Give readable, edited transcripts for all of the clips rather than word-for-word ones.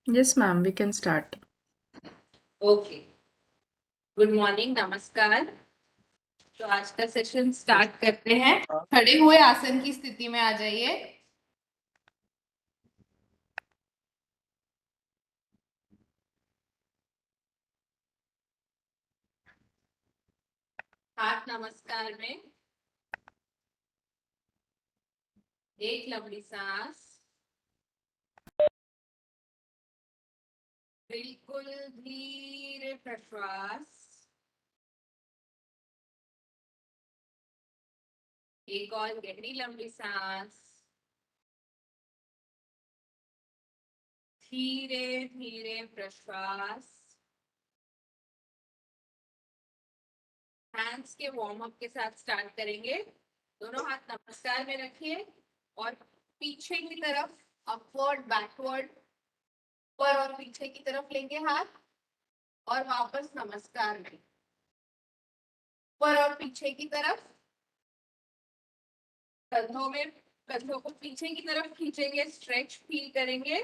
Yes, ma'am, we can start. Okay, good morning, नमस्कार। तो आज का सेशन स्टार्ट करते हैं। खड़े हुए आसन की स्थिति में आ जाइए। हाथ नमस्कार में, एक लंबी सांस, बिल्कुल धीरे प्रश्वास, एक और गहरी लंबी सांस, धीरे धीरे प्रश्वास। हैंड्स के वार्म अप के साथ स्टार्ट करेंगे। दोनों हाथ नमस्कार में रखिए और पीछे की तरफ अपवर्ड बैकवर्ड, ऊपर और पीछे की तरफ लेंगे हाथ और वापस नमस्कार में, ऊपर और पीछे की तरफ। कंधों को पीछे की तरफ खींचेंगे, स्ट्रेच फील करेंगे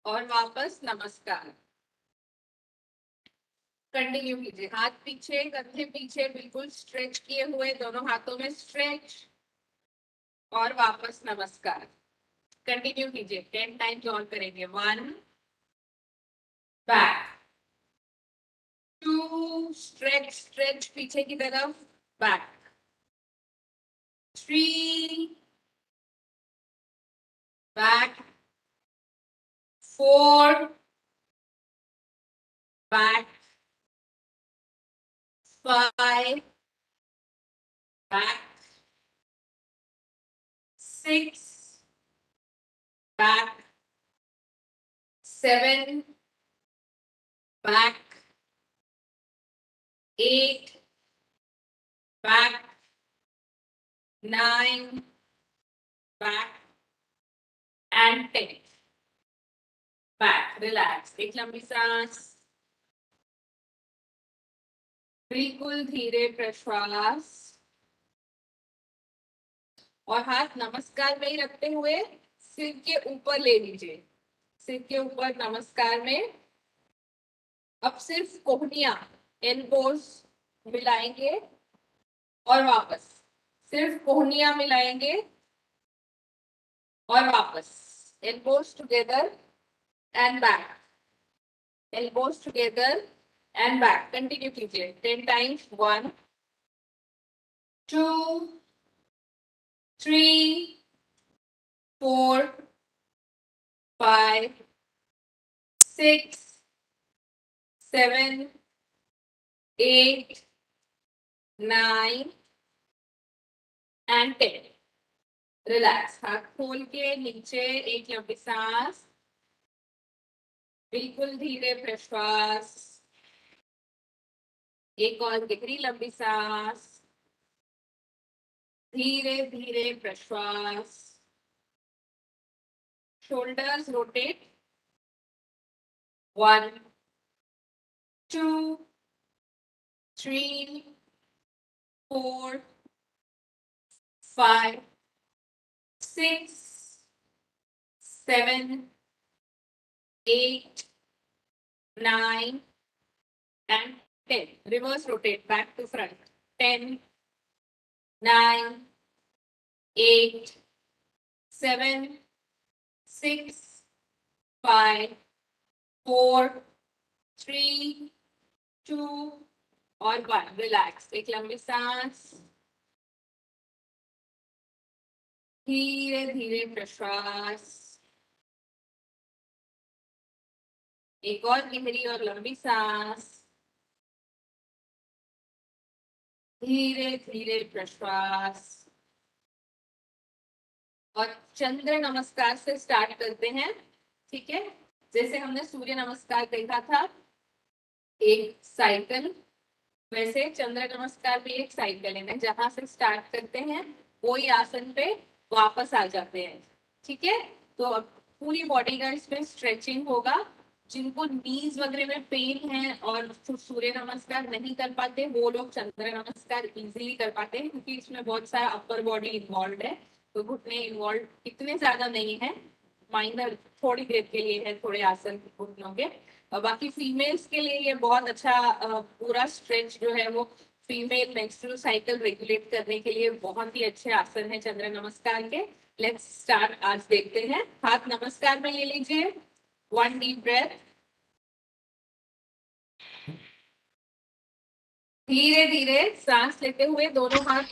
और वापस नमस्कार। कंटिन्यू कीजिए, हाथ पीछे, कंधे पीछे, बिल्कुल स्ट्रेच किए हुए, दोनों हाथों में स्ट्रेच और वापस नमस्कार। कंटिन्यू कीजिए, 10 टाइम्स और करेंगे। 1, बैक, 2, स्ट्रेच स्ट्रेच पीछे की तरफ, back, 3, back, 4, back, 5, back, 6, back, 7, back, 8, back, 9, back and 10. Back, relax. एक लंबी सांस, बिल्कुल धीरे प्रश्वास और हाथ नमस्कार में ही रखते हुए सिर के ऊपर ले लीजिए। सिर के ऊपर नमस्कार में। अब सिर्फ कोहनियां, एल्बोज मिलाएंगे और वापस, सिर्फ कोहनियां मिलाएंगे और वापस। Elbows together and back, elbows together and back. Continue कीजिए 10 टाइम्स। 1, 2, 3, 4, 5, 6, 7, 8, 9 एंड 10। रिलैक्स, हाथ खोल के नीचे, एक लंबी सांस, बिल्कुल धीरे प्रश्वास, एक और गहरी लंबी सांस, धीरे धीरे प्रश्वास। Shoulders rotate. 1, 2, 3, 4, 5, 6, 7, 8, 9 and 10. Reverse rotate back to front. 10, 9, 8, 7, 6, 5, 4, 3, 2 और 1। रिलैक्स, एक लंबी सांस, धीरे धीरे प्रश्वास, एक और गहरी और लंबी सांस, धीरे धीरे प्रश्वास। और चंद्र नमस्कार से स्टार्ट करते हैं, ठीक है। जैसे हमने सूर्य नमस्कार देखा था एक साइकिल, वैसे चंद्र नमस्कार भी एक साइकिल है। जहां से स्टार्ट करते हैं वही आसन पे वापस आ जाते हैं, ठीक है। तो पूरी बॉडी का इसमें स्ट्रेचिंग होगा। जिनको नीज वगैरह में पेन है और सूर्य नमस्कार नहीं कर पाते, वो लोग चंद्र नमस्कार इजीली कर पाते हैं, क्योंकि इसमें बहुत सारा अपर बॉडी इन्वॉल्व है। तो घुटने इन्वॉल्व इतने ज्यादा नहीं है। माइनर थोड़ी देर के लिए है, थोड़े आसन घुटनों के। बाकी फीमेल्स के लिए ये बहुत अच्छा पूरा स्ट्रेच जो है वो फीमेल मेंस्ट्रुअल साइकिल रेगुलेट करने के लिए बहुत ही अच्छे आसन है चंद्र नमस्कार के। लेट्स स्टार्ट, आज देखते हैं। हाथ नमस्कार में ले लीजिए, 1 डीप ब्रेथ। धीरे धीरे सांस लेते हुए दोनों हाथ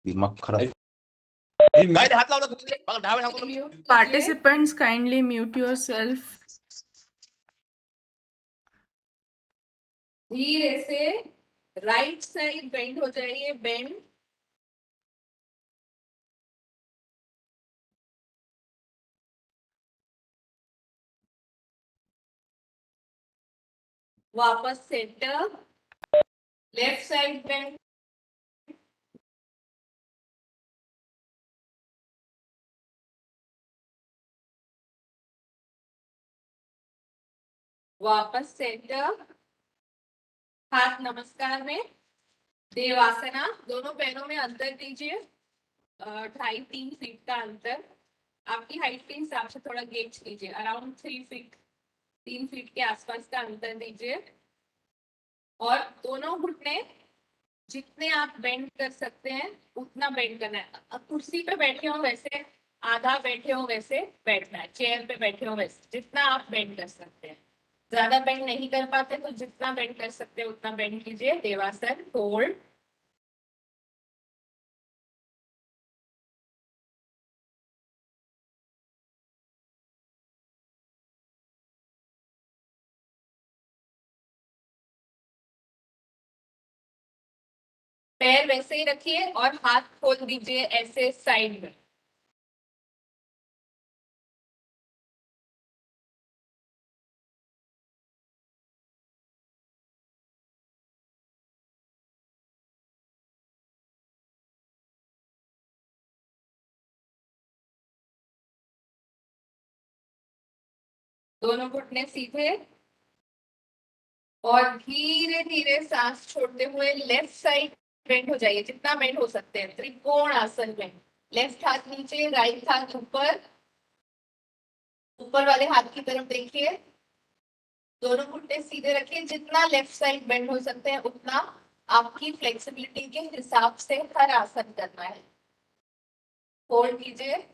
दिमाग खराब। Participants, kindly mute yourself. धीरे से राइट साइड बेंड हो जाइए, बेंड। वापस सेंटर, लेफ्ट साइड बेंड। वापस सेंटर, हाथ नमस्कार में। देवासना, दोनों पैरों में अंतर दीजिए, 2.5-3 फीट का अंतर। आपकी हाइट के हिसाब से थोड़ा गेज कीजिए, अराउंड 3 फीट, 3 फीट के आसपास का अंतर दीजिए। और दोनों घुटने जितने आप बेंड कर सकते हैं उतना बेंड करना है। कुर्सी पे बैठे हो वैसे, आधा बैठे हो वैसे बैठना है, चेयर पे बैठे हो वैसे, जितना आप बेंड कर सकते हैं। ज्यादा बेंड नहीं कर पाते तो जितना बेंड कर सकते हैं उतना बेंड कीजिए। देवासन, होल्ड। पैर वैसे ही रखिए और हाथ खोल दीजिए ऐसे साइड में। दोनों घुटने सीधे और धीरे धीरे सांस छोड़ते हुए लेफ्ट साइड बेंड हो जाइए, जितना बेंड हो सकते हैं। त्रिकोण आसन में लेफ्ट हाथ नीचे, राइट हाथ ऊपर, ऊपर वाले हाथ की तरफ देखिए। दोनों घुटने सीधे रखिए, जितना लेफ्ट साइड बेंड हो सकते हैं उतना आपकी फ्लेक्सिबिलिटी के हिसाब से हर आसन करना है। होल्ड कीजिए।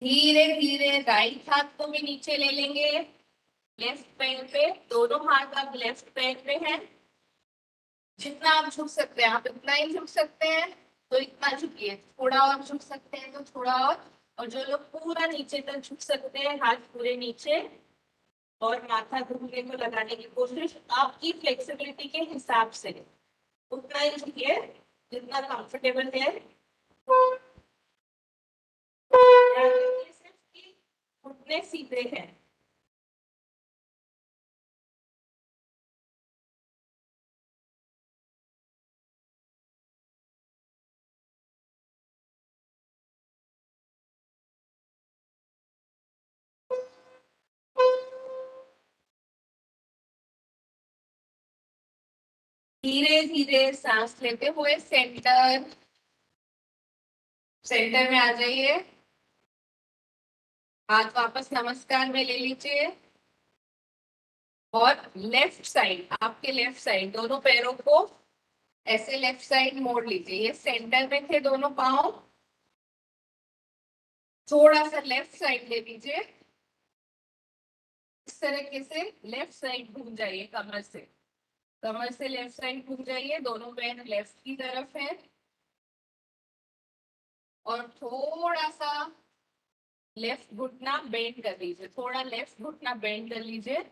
धीरे धीरे राइट हाथ को भी नीचे ले लेंगे, लेफ्ट पैर पे। दोनों हाथ अब लेफ्ट पैर पे हैं। जितना आप झुक सकते हैं आप इतना ही झुक सकते हैं, तो इतना झुकिए। थोड़ा और झुक सकते हैं तो थोड़ा और जो लोग पूरा नीचे तक झुक सकते हैं, हाथ पूरे नीचे और माथा घुटने को लगाने की कोशिश, आपकी फ्लेक्सिबिलिटी के हिसाब से उतना ही झुकिए जितना कंफर्टेबल है। घुटने सीधे हैं। धीरे धीरे सांस लेते हुए सेंटर, सेंटर में आ जाइए। हाथ वापस नमस्कार में ले लीजिए और लेफ्ट साइड, आपके लेफ्ट साइड दोनों पैरों को ऐसे लेफ्ट साइड मोड़ लीजिए। ये सेंटर में थे दोनों पांव, थोड़ा सा लेफ्ट साइड ले लीजिए। इस तरीके से लेफ्ट साइड घूम जाइए, कमर से, कमर से लेफ्ट साइड घूम जाइए। दोनों पैर लेफ्ट की तरफ है और थोड़ा सा लेफ्ट घुटना बेंड कर लीजिए, थोड़ा लेफ्ट घुटना बेंड कर लीजिए।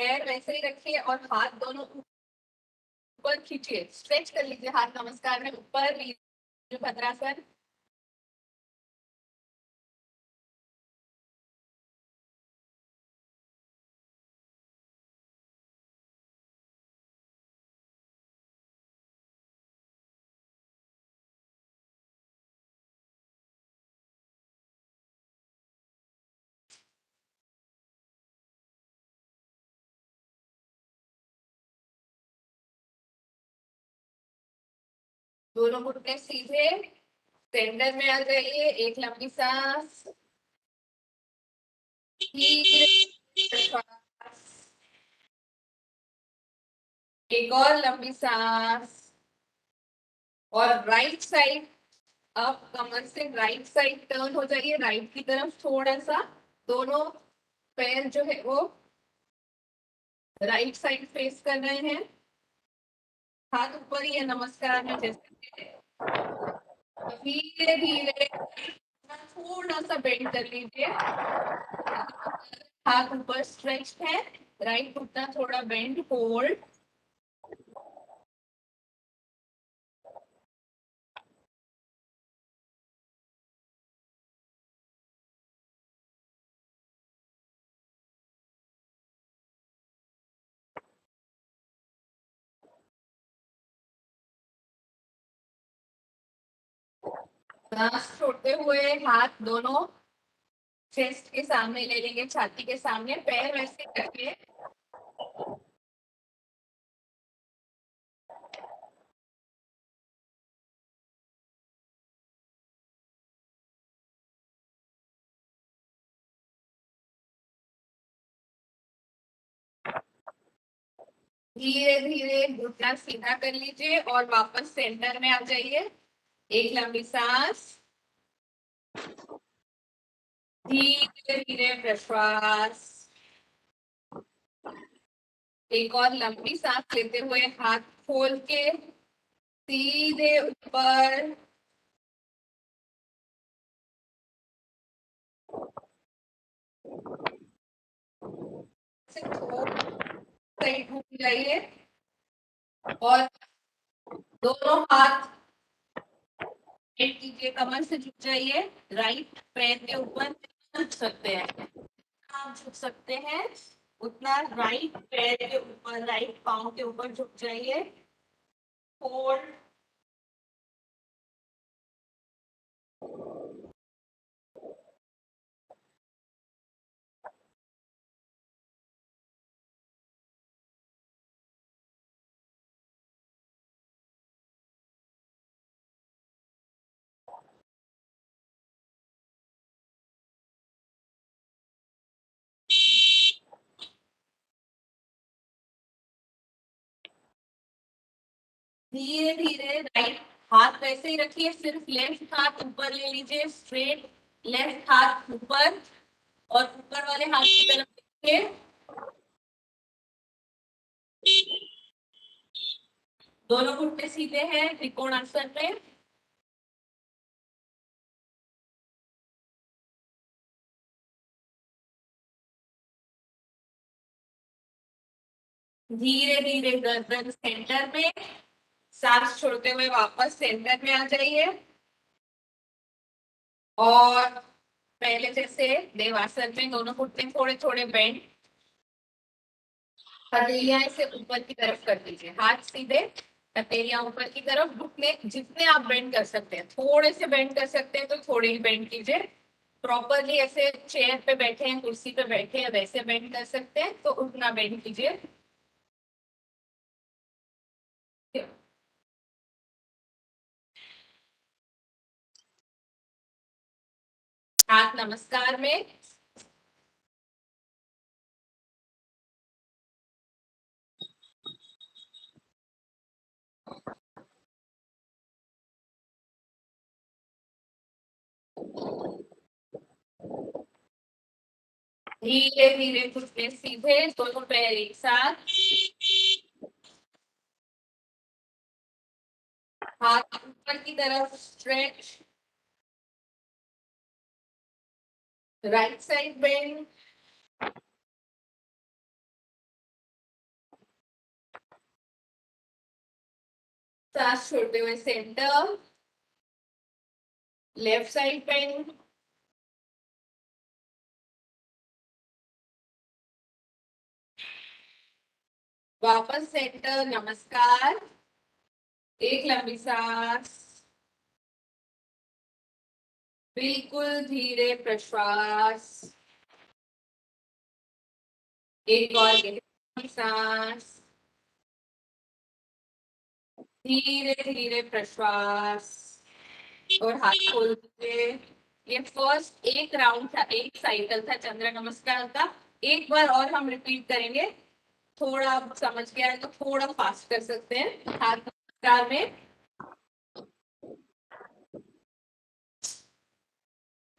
पैर वैसे ही रखिए और हाथ दोनों ऊपर खींचिए, स्ट्रेच कर लीजिए हाथ नमस्कार में, ऊपर लीजिए भद्रासन। दोनों घुटने सीधे, सेंटर में आ जाइए, एक लंबी सांस, एक और लंबी सांस, और राइट साइड, अब कमर से राइट साइड टर्न हो जाइए, राइट की तरफ थोड़ा सा, दोनों पैर जो है वो राइट साइड फेस कर रहे हैं, हाथ ऊपर ही है नमस्कार में जैसे। धीरे धीरे थोड़ा सा बेंड कर लीजिए, हाथ ऊपर स्ट्रेच है, राइट घुटना थोड़ा बेंड, होल्ड। सांस छोड़ते हुए हाथ दोनों चेस्ट के सामने ले लेंगे, छाती के सामने, पैर वैसे करके धीरे धीरे घुटना सीधा कर लीजिए और वापस सेंटर में आ जाइए, एक लंबी सांस, धीरे धीरे प्रश्वास, एक और लंबी सांस लेते हुए हाथ खोल के सीधे ऊपर, साइड घूम जाइए और दोनों हाथ कीजिए, कमर से झुक जाइए, राइट पैर के ऊपर झुक सकते हैं, आप झुक सकते हैं उतना राइट पैर के ऊपर, राइट पाँव के ऊपर झुक जाइए, होल्ड। धीरे धीरे राइट हाथ वैसे ही रखिए, सिर्फ लेफ्ट हाथ ऊपर ले लीजिए, स्ट्रेट लेफ्ट हाथ ऊपर, और ऊपर वाले हाथ की तरफ देखिए, दोनों घुटने सीधे हैं त्रिकोणासन में। धीरे धीरे गर्दन सेंटर में, सांस छोड़ते हुए वापस सेंटर में आ जाइए और पहले जैसे देवासन में दोनों घुटने थोड़े थोड़े बेंड, हथेलियां इसे ऊपर की तरफ कर दीजिए, हाथ सीधे, हथेलियां ऊपर की तरफ, घुटने जितने आप बेंड कर सकते हैं, थोड़े से बेंड कर सकते हैं तो थोड़े ही बेंड कीजिए, प्रॉपरली ऐसे चेयर पे बैठे हैं, कुर्सी पे बैठे हैं वैसे बेंड कर सकते हैं तो उतना बेंड कीजिए। हाथ नमस्कार में, धीरे धीरे घुटने सीधे, दोनों पैर एक साथ, हाथ ऊपर की तरफ स्ट्रेच, राइट साइड बेंड, सांस छोड़ते हुए सेंटर, लेफ्ट साइड बेंड, वापस सेंटर, नमस्कार, एक लंबी सांस, बिल्कुल धीरे प्रश्वास, एक और गहरी सांस, धीरे धीरे प्रश्वास और हाथ खोल दीजिए। ये फर्स्ट एक राउंड था, एक साइकिल था चंद्र नमस्कार का। एक बार और हम रिपीट करेंगे। थोड़ा आप समझ गया है तो थोड़ा फास्ट कर सकते हैं। हाथ नमस्कार में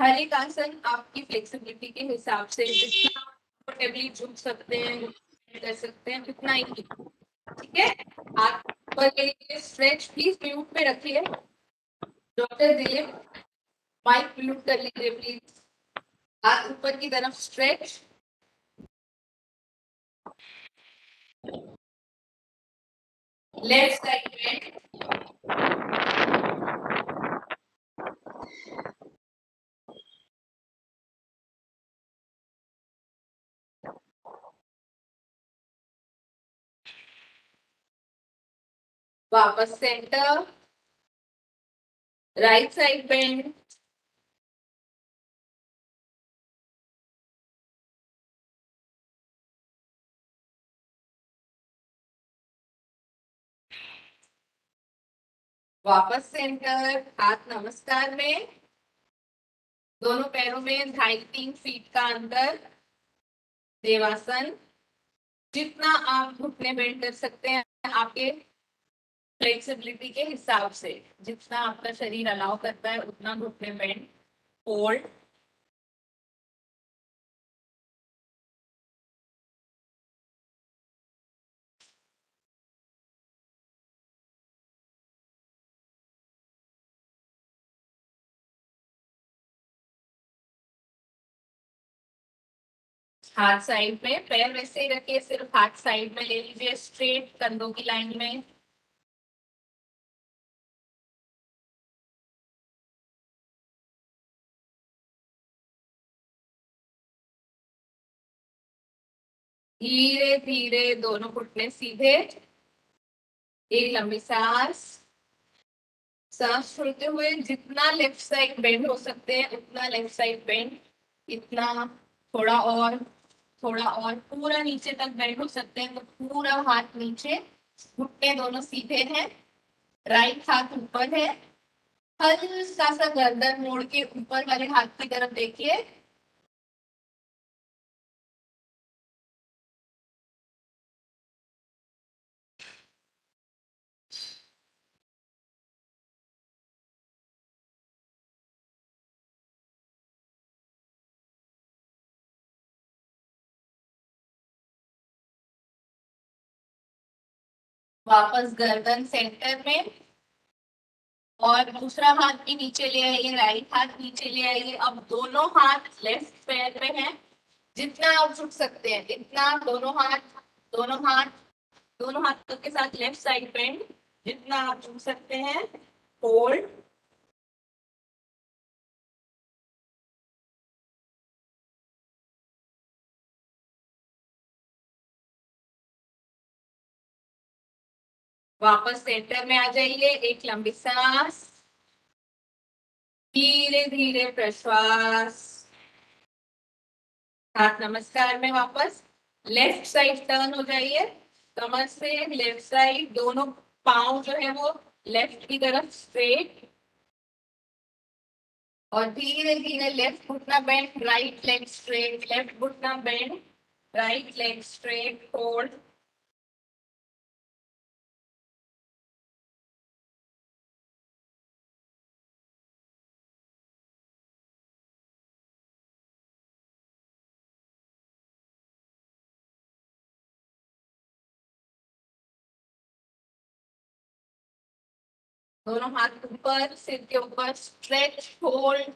हर एक आसन आपकी फ्लेक्सिबिलिटी के हिसाब से जितना कंफर्टेबली झुक सकते हैं कर सकते हैं उतना ही, ठीक है। हाथ ऊपर के लिए स्ट्रेच प्लीज म्यूट पे रखिए। डॉक्टर दिलीप माइक म्यूट कर लीजिए प्लीज। हाथ ऊपर की तरफ स्ट्रेच, लेफ्ट साइड बेंड, वापस सेंटर, राइट साइड बेंड, वापस सेंटर, हाथ नमस्कार में, दोनों पैरों में 2.5-3 फीट का अंतर, देवासन। जितना आप घुटने बेंड कर सकते हैं आपके फ्लेक्सिबिलिटी के हिसाब से, जितना आपका शरीर अलाउ करता है उतना घुटने बेंड, फोल्ड, हाथ साइड में, पैर वैसे ही रखिए, सिर्फ हाथ साइड में ले लीजिए स्ट्रेट कंधों की लाइन में। धीरे धीरे दोनों घुटने सीधे, एक लंबी सांस, सांस छोड़ते हुए जितना लेफ्ट साइड बेंड हो सकते हैं उतना लेफ्ट साइड बेंड, इतना, थोड़ा और, थोड़ा और, पूरा नीचे तक बेंड हो सकते हैं तो पूरा हाथ नीचे, घुटने दोनों सीधे हैं, राइट हाथ ऊपर है, हल्का सा गर्दन मोड़ के ऊपर वाले हाथ की तरफ देखिए। वापस गर्दन सेंटर में और दूसरा हाथ भी नीचे ले आइए, राइट हाथ नीचे ले आइए। अब दोनों हाथ लेफ्ट पैर में हैं, जितना आप झुक सकते हैं इतना, दोनों हाथ, दोनों हाथ, दोनों हाथों के साथ लेफ्ट साइड बेंड, जितना आप झुक सकते हैं, होल्ड, वापस सेंटर में आ जाइए, एक लंबी सांस, धीरे धीरे प्रश्वास, हाथ नमस्कार में वापस, लेफ्ट साइड टर्न हो जाइए, कमर से लेफ्ट साइड, दोनों पाँव जो है वो लेफ्ट की तरफ स्ट्रेट, और धीरे धीरे लेफ्ट घुटना bend, right leg straight, left घुटना bend, right leg straight, hold, दोनों हाथ ऊपर, सिर के ऊपर, स्ट्रेच, होल्ड,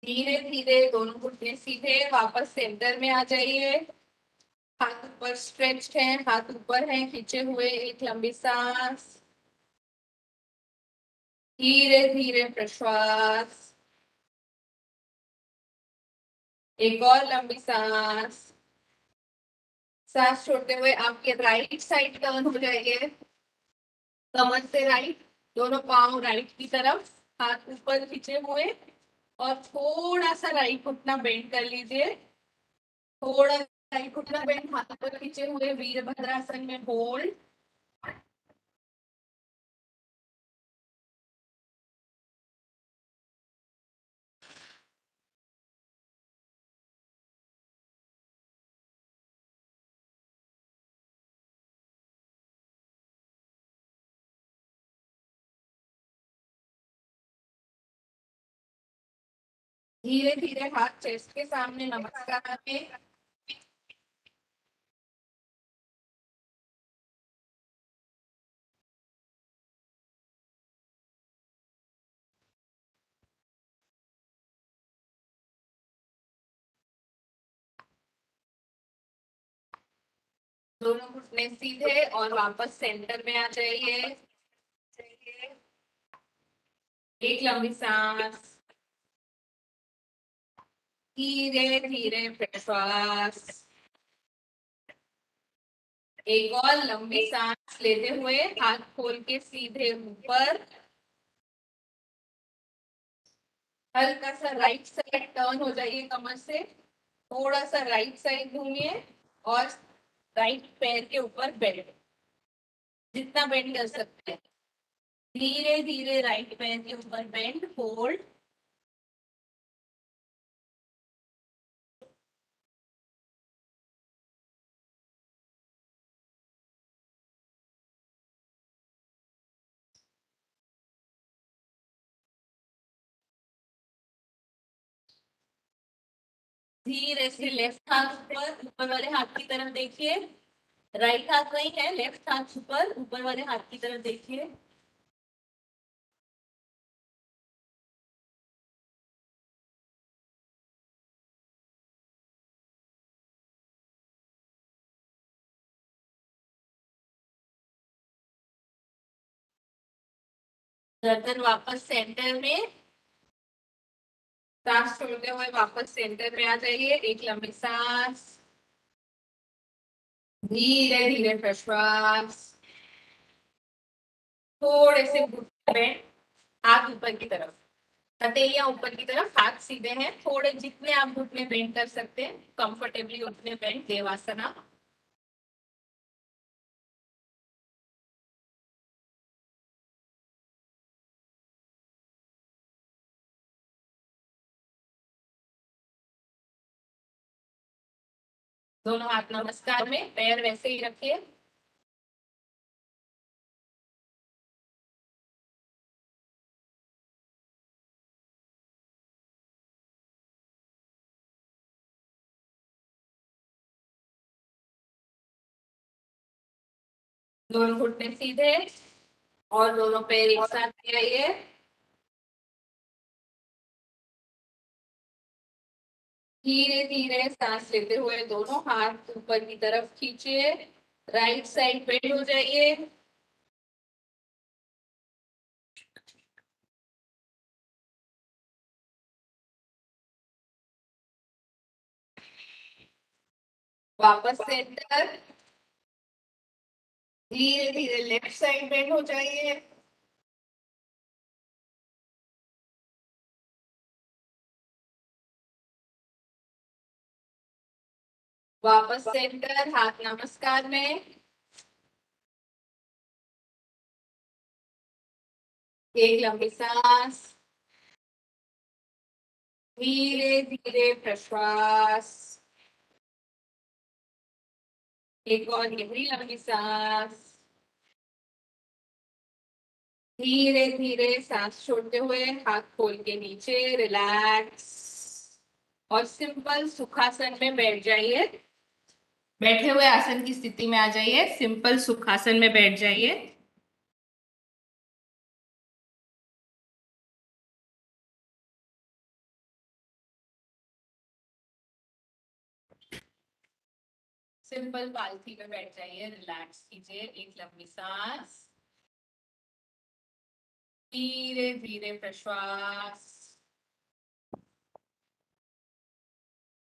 धीरे धीरे दोनों घुटने सीधे, वापस सेंटर में आ जाइए। हाथ ऊपर स्ट्रेच्ड है, हाथ ऊपर है, खींचे हुए, एक लंबी सांस। धीरे धीरे प्रश्वास, एक और लंबी सांस। सांस छोड़ते हुए आपके राइट साइड टर्न हो जाइए, कमर से राइट, दोनों पांव राइट की तरफ, हाथ ऊपर खींचे हुए, और थोड़ा सा राइट घुटना बेंड कर लीजिए। थोड़ा राइट घुटना बेंड, हाथ ऊपर खींचे हुए, वीरभद्रासन में होल्ड। धीरे धीरे हाथ चेस्ट के सामने नमस्कार में। दोनों घुटने सीधे और वापस सेंटर में आ जाइए। एक लंबी सांस, धीरे धीरे प्रश्वास, एक और लंबी सांस लेते हुए हाथ खोल के सीधे ऊपर। हल्का सा राइट साइड टर्न हो जाइए, कमर से थोड़ा सा राइट साइड घूमिए, और राइट पैर के ऊपर बेंड, जितना बेंड कर सकते हैं। धीरे धीरे राइट पैर के ऊपर बेंड, होल्ड। धीरे से लेफ्ट हाथ ऊपर, ऊपर वाले हाथ की तरफ देखिए। राइट हाथ नहीं है, लेफ्ट हाथ ऊपर, ऊपर वाले हाथ की तरफ देखिए। गर्दन वापस सेंटर में, सांस छोड़ते हुए वापस सेंटर में आ जाइए। एक लंबी सांस, धीरे धीरे प्रश्वास, थोड़े से घुटने बेंड, हाथ ऊपर की तरफ, हथेलियां ऊपर की तरफ, हाथ सीधे हैं। थोड़े जितने आप घुटने बेंड कर सकते हैं कंफर्टेबली उतने बेंड, देवासना। दोनों हाथ नमस्कार में, पैर वैसे ही रखिए। दोनों घुटने सीधे और दोनों पैर एक साथ ले आइए। धीरे धीरे सांस लेते हुए दोनों हाथ ऊपर की तरफ खींचिए, राइट साइड बेंड हो जाइए। वापस सेंटर, धीरे धीरे लेफ्ट साइड बेंड हो जाइए। वापस सेंटर, हाथ नमस्कार में। एक लंबी सांस, धीरे धीरे प्रश्वास, एक और गहरी लंबी सांस। धीरे धीरे सांस छोड़ते हुए हाथ खोल के नीचे, रिलैक्स, और सिंपल सुखासन में बैठ जाइए। बैठे हुए आसन की स्थिति में आ जाइए, सिंपल सुखासन में बैठ जाइए। सिंपल पालथी पे बैठ जाइए, रिलैक्स कीजिए, एक लंबी सांस, धीरे धीरे प्रश्वास,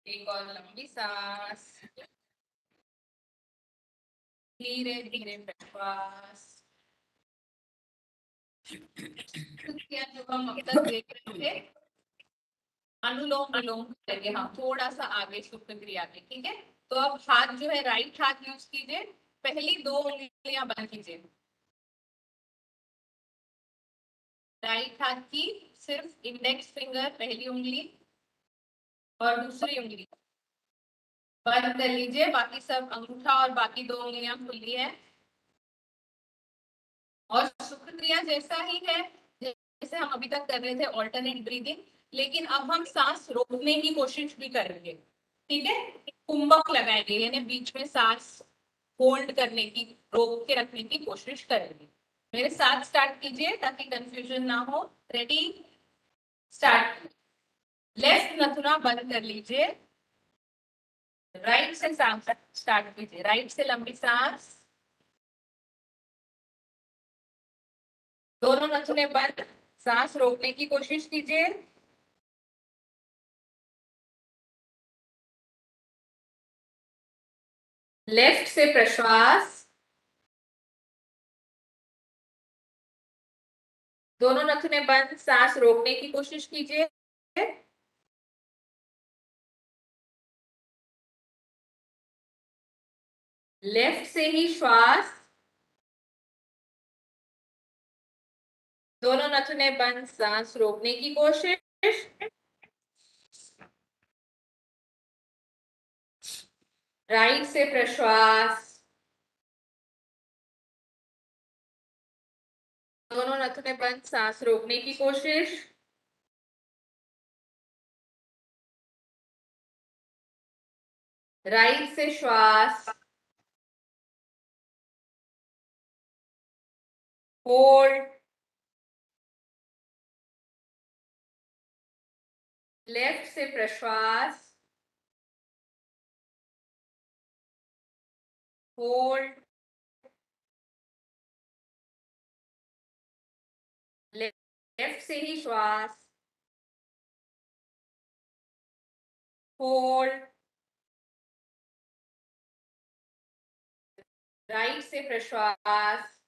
एक और लंबी सांस, धीरे धीरे प्रश्वास। जो हम अब तक देख रहे थे, अनुलोम विलोम करेंगे हम थोड़ा सा आगे शुक्र क्रिया में, ठीक है। तो अब हाथ जो है, राइट हाथ यूज कीजिए, पहली 2 उंगलियां बंद कीजिए, राइट हाथ की सिर्फ इंडेक्स फिंगर पहली उंगली और दूसरी उंगली बंद कर लीजिए, बाकी सब अंगूठा और बाकी 2 उंगलियां खुली है। और शुक्र क्रिया जैसा ही है जैसे हम अभी तक कर रहे थे, ऑल्टरनेट ब्रीदिंग, लेकिन अब हम सांस रोकने की कोशिश भी करेंगे, ठीक है। कुंभक लगाएंगे, यानी बीच में सांस होल्ड करने की, रोक के रखने की कोशिश करेंगे। मेरे साथ स्टार्ट कीजिए ताकि कंफ्यूजन ना हो। Ready, start. लेफ्ट नथुना बंद कर लीजिए, राइट से सांस स्टार्ट कीजिए, राइट से लंबी सांस, दोनों नथुने बंद, सांस रोकने की कोशिश कीजिए, लेफ्ट से प्रश्वास, दोनों नथुने बंद, सांस रोकने की कोशिश कीजिए, लेफ्ट से ही श्वास, दोनों नथुने बंद, सांस रोकने की कोशिश, राइट से प्रश्वास, दोनों नथुने बंद, सांस रोकने की कोशिश, राइट से श्वास, होल्ड, लेफ्ट से प्रश्वास, होल्ड, लेफ्ट से ही श्वास, होल्ड, राइट से प्रश्वास,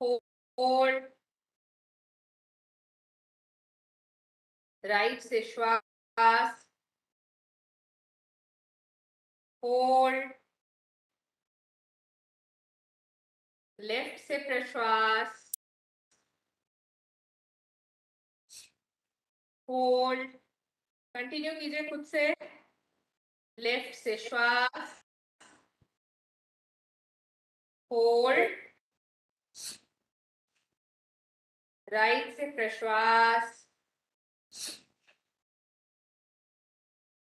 होल्ड, राइट से श्वास, होल्ड, लेफ्ट से प्रश्वास, होल्ड, कंटिन्यू कीजिए खुद से, लेफ्ट से श्वास, होल्ड, राइट से प्रश्वास,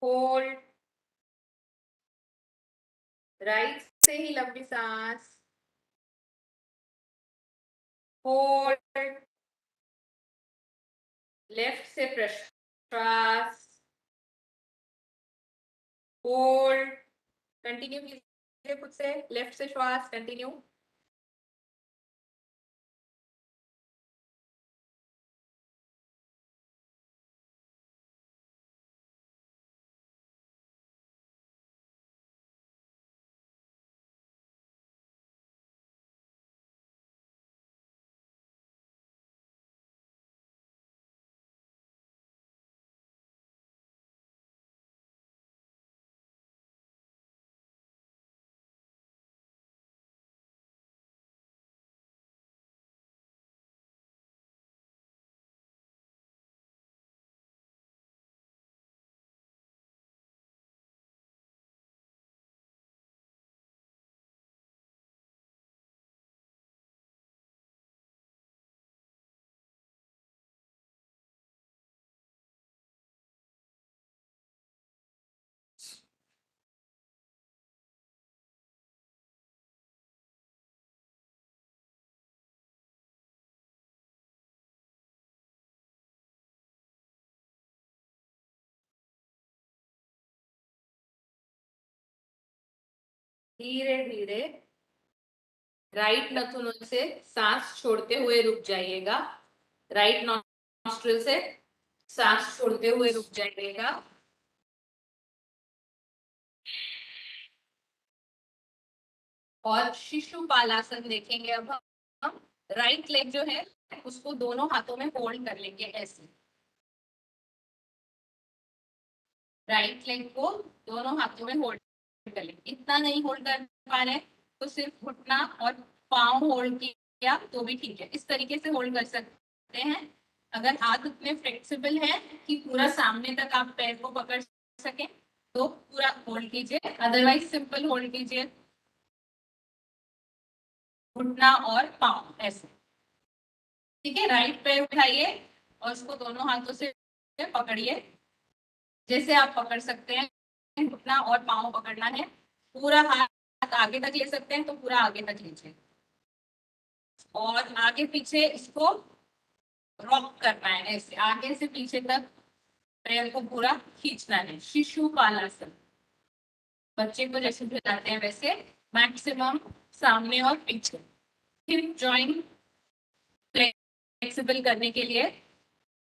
होल्ड, राइट से ही लंबी सांस, होल्ड, लेफ्ट से प्रश्वास, होल्ड, कंटिन्यू कीजिए खुद से, लेफ्ट से श्वास, कंटिन्यू, धीरे धीरे राइट नथुनों से सांस छोड़ते हुए रुक जाइएगा। राइट नॉस्ट्रिल से सांस छोड़ते हुए रुक जाइएगा। और शिशुपालासन देखेंगे अब हम। राइट लेग जो है उसको दोनों हाथों में होल्ड कर लेंगे ऐसे। राइट लेग को दोनों हाथों में होल्ड कर लेंगे। इतना नहीं होल्ड कर पा रहे तो सिर्फ घुटना और पाँव होल्ड किया तो भी ठीक है। इस तरीके से होल्ड कर सकते हैं। अगर हाथ उतने फ्लेक्सिबल है कि पूरा सामने तक आप पैर को पकड़ सके तो पूरा होल्ड कीजिए, अदरवाइज सिंपल होल्ड कीजिए घुटना और पाँव ऐसे। ठीक है, राइट पैर उठाइए और उसको दोनों हाथों से पकड़िए। जैसे आप पकड़ सकते हैं, घुटना और पाँव पकड़ना है। पूरा हाथ आगे तक ले सकते हैं तो पूरा आगे तक लीजिए और आगे पीछे इसको रॉक करना है ऐसे, आगे से पीछे तक पैर को पूरा खींचना है। शिशुपालासन, बच्चे को जैसे खिलाते हैं वैसे मैक्सिमम सामने और पीछे। हिप जॉइंट फ्लेक्सिबल करने के लिए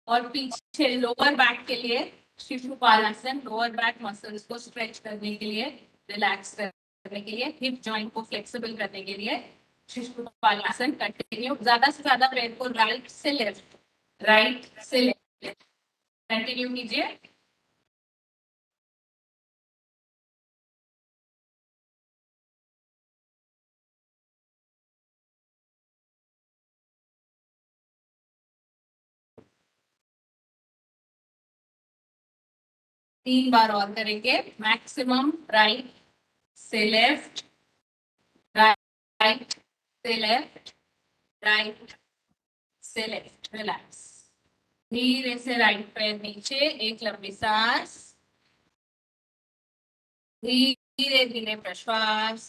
और पीछे लोअर बैक के लिए शिशुपालासन, लोअर बैक मसल्स को स्ट्रेच करने के लिए, रिलैक्स करने के लिए, हिप जॉइंट को फ्लेक्सिबल करने के लिए शिशुपालासन कंटिन्यू। ज्यादा से ज्यादा पैर को राइट से लेफ्ट, राइट से लेफ्ट कंटिन्यू कीजिए। तीन बार और करेंगे। मैक्सिमम राइट से लेफ्ट, राइट से लेफ्ट, राइट से लेफ्ट। रिलैक्स। धीरे से राइट पैर नीचे, एक लंबी सांस, धीरे धीरे प्रश्वास।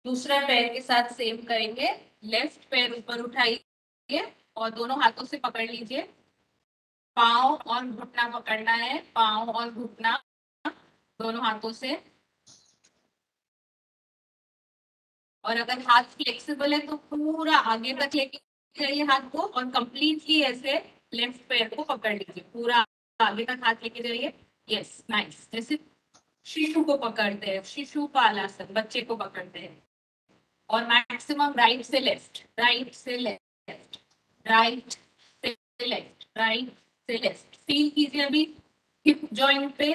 दूसरा पैर के साथ सेम करेंगे। लेफ्ट पैर ऊपर उठाइए और दोनों हाथों से पकड़ लीजिए। पाँव और घुटना पकड़ना है, पाँव और घुटना दोनों हाथों से। और अगर हाथ फ्लेक्सिबल है तो पूरा आगे तक लेके जाइए हाथ को और कंप्लीटली ऐसे लेफ्ट पैर को पकड़ लीजिए, पूरा आगे तक हाथ लेके जाइए। Yes, nice. जैसे शिशु को पकड़ते हैं, शिशुपालासन, बच्चे को पकड़ते हैं। और मैक्सिमम राइट से लेफ्ट, राइट से लेफ्ट, राइट से लेफ्ट, राइट से लेफ्ट। फील कीजिए अभी हिप जॉइंट पे,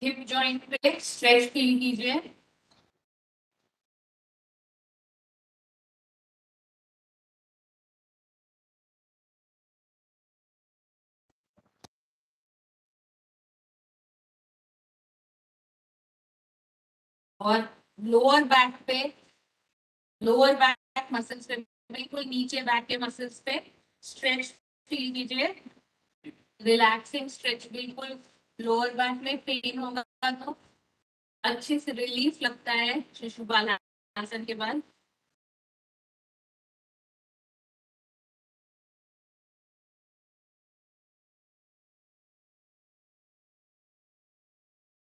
हिप जॉइंट पे स्ट्रेच फील कीजिए। और लोअर बैक पे, लोअर बैक मसल्स पे, बिल्कुल नीचे बैक के मसल्स पे स्ट्रेच फील कीजिए। रिलैक्सिंग स्ट्रेच, बिल्कुल लोअर बैक में पेन होगा तो अच्छे से रिलीफ लगता है शिशुपालासन के बाद।